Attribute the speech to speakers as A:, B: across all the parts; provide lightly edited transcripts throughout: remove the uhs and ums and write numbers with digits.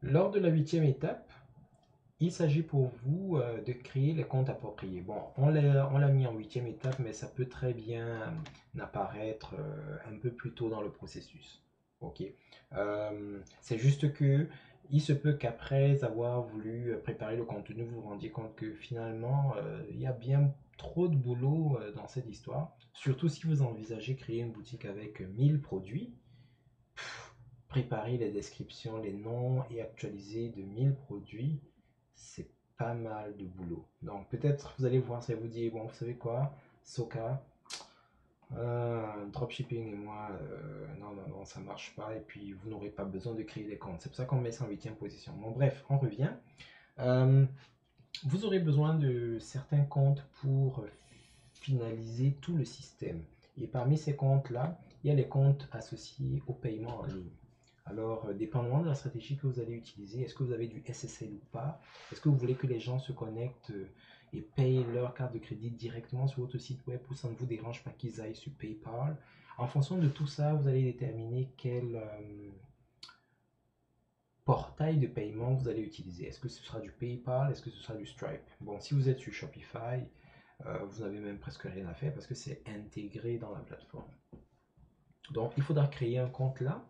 A: Lors de la huitième étape, il s'agit pour vous de créer les comptes appropriés. Bon, on l'a mis en huitième étape, mais ça peut très bien apparaître un peu plus tôt dans le processus. Ok. C'est juste que il se peut qu'après avoir voulu préparer le contenu, vous vous rendiez compte que finalement, il y a bien trop de boulot dans cette histoire. Surtout si vous envisagez créer une boutique avec 1000 produits, préparer les descriptions, les noms et actualiser de 1000 produits, c'est pas mal de boulot. Donc peut-être vous allez voir, ça vous dit, bon, vous savez quoi, Soka, dropshipping et moi, non, non, non, ça marche pas. Et puis vous n'aurez pas besoin de créer des comptes. C'est pour ça qu'on met ça en huitième position. Bon, bref, on revient. Euh, Vous aurez besoin de certains comptes pour finaliser tout le système. Et parmi ces comptes-là, il y a les comptes associés au paiement en ligne. Alors, dépendamment de la stratégie que vous allez utiliser, est-ce que vous avez du SSL ou pas? Est-ce que vous voulez que les gens se connectent et payent leur carte de crédit directement sur votre site web ou ça ne vous dérange pas qu'ils aillent sur PayPal? En fonction de tout ça, vous allez déterminer quel portail de paiement vous allez utiliser. Est-ce que ce sera du PayPal? Est-ce que ce sera du Stripe? Bon, si vous êtes sur Shopify, vous n'avez même presque rien à faire parce que c'est intégré dans la plateforme. Donc, il faudra créer un compte là.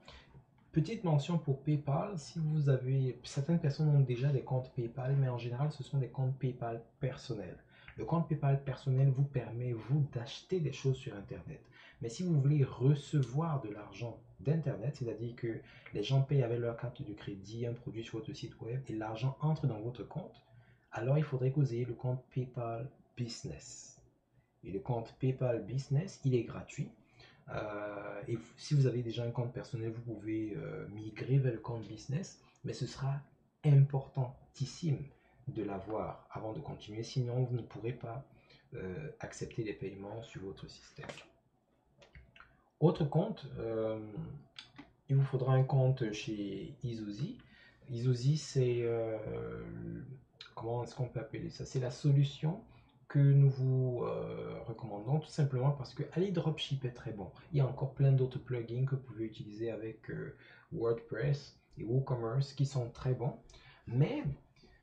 A: Petite mention pour PayPal, si vous avez, certaines personnes ont déjà des comptes PayPal, mais en général, ce sont des comptes PayPal personnels. Le compte PayPal personnel vous permet, vous, d'acheter des choses sur Internet. Mais si vous voulez recevoir de l'argent d'Internet, c'est-à-dire que les gens payent avec leur carte de crédit un produit sur votre site web et l'argent entre dans votre compte, alors il faudrait que vous ayez le compte PayPal Business. Et le compte PayPal Business, il est gratuit. Et si vous avez déjà un compte personnel, vous pouvez migrer vers le compte business, mais ce sera importantissime de l'avoir avant de continuer, sinon vous ne pourrez pas accepter les paiements sur votre système. Autre compte, il vous faudra un compte chez Easy. Easy, c'est comment est-ce qu'on peut appeler ça? C'est la solution que nous vous recommandons tout simplement parce que Ali Dropship est très bon. Il y a encore plein d'autres plugins que vous pouvez utiliser avec WordPress et WooCommerce qui sont très bons, mais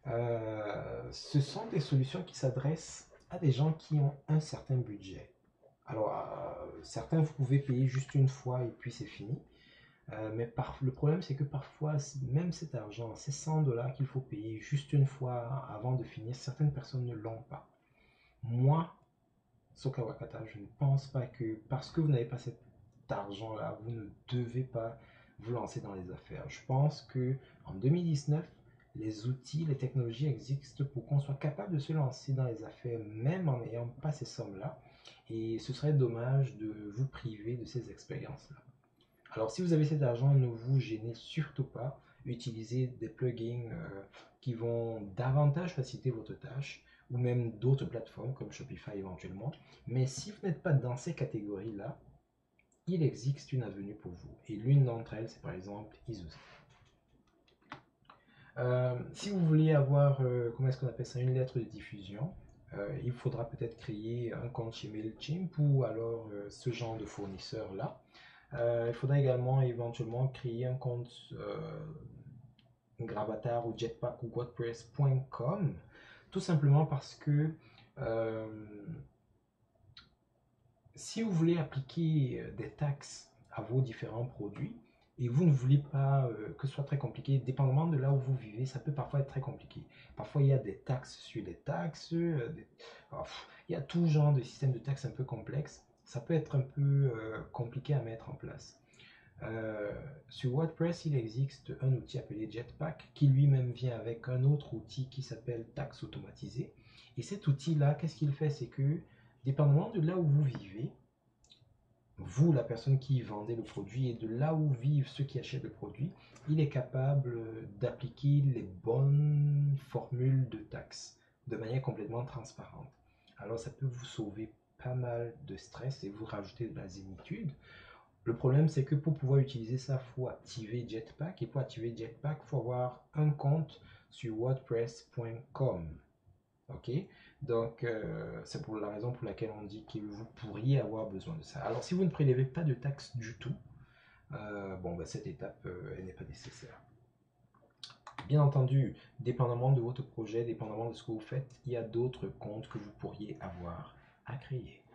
A: ce sont des solutions qui s'adressent à des gens qui ont un certain budget. Alors, certains, vous pouvez payer juste une fois et puis c'est fini. Mais le problème, c'est que parfois, même cet argent, ces 100 dollars qu'il faut payer juste une fois avant de finir, certaines personnes ne l'ont pas. Moi, Soka Wakata, je ne pense pas que parce que vous n'avez pas cet argent-là, vous ne devez pas vous lancer dans les affaires. Je pense que en 2019, les outils, les technologies existent pour qu'on soit capable de se lancer dans les affaires, même en n'ayant pas ces sommes-là. Et ce serait dommage de vous priver de ces expériences-là. Alors, si vous avez cet argent, ne vous gênez surtout pas. Utilisez des plugins qui vont davantage faciliter votre tâche ou même d'autres plateformes comme Shopify éventuellement. Mais si vous n'êtes pas dans ces catégories-là, il existe une avenue pour vous. Et l'une d'entre elles, c'est par exemple Isuzu. Si vous voulez avoir, comment est-ce qu'on appelle ça, une lettre de diffusion, il faudra peut-être créer un compte chez MailChimp ou alors ce genre de fournisseur-là. Il faudra également éventuellement créer un compte Gravatar ou Jetpack ou WordPress.com, tout simplement parce que euh, si vous voulez appliquer des taxes à vos différents produits et vous ne voulez pas que ce soit très compliqué, dépendamment de là où vous vivez, ça peut parfois être très compliqué. Parfois, il y a des taxes sur les taxes, il y a tout genre de système de taxes un peu complexe. Ça peut être un peu compliqué à mettre en place. Euh, Sur WordPress, il existe un outil appelé Jetpack qui lui-même vient avec un autre outil qui s'appelle Taxe automatisée. Et cet outil-là, qu'est-ce qu'il fait? C'est que, dépendamment de là où vous vivez, vous, la personne qui vendez le produit, et de là où vivent ceux qui achètent le produit, il est capable d'appliquer les bonnes formules de taxes de manière complètement transparente. Alors, ça peut vous sauver pas mal de stress et vous rajouter de la zénitude. Le problème, c'est que pour pouvoir utiliser ça, il faut activer Jetpack. Et pour activer Jetpack, il faut avoir un compte sur WordPress.com. Ok? Donc, c'est pour la raison pour laquelle on dit que vous pourriez avoir besoin de ça. Alors, si vous ne prélevez pas de taxes du tout, bon, bah, cette étape, elle n'est pas nécessaire. Bien entendu, dépendamment de votre projet, dépendamment de ce que vous faites, il y a d'autres comptes que vous pourriez avoir à créer.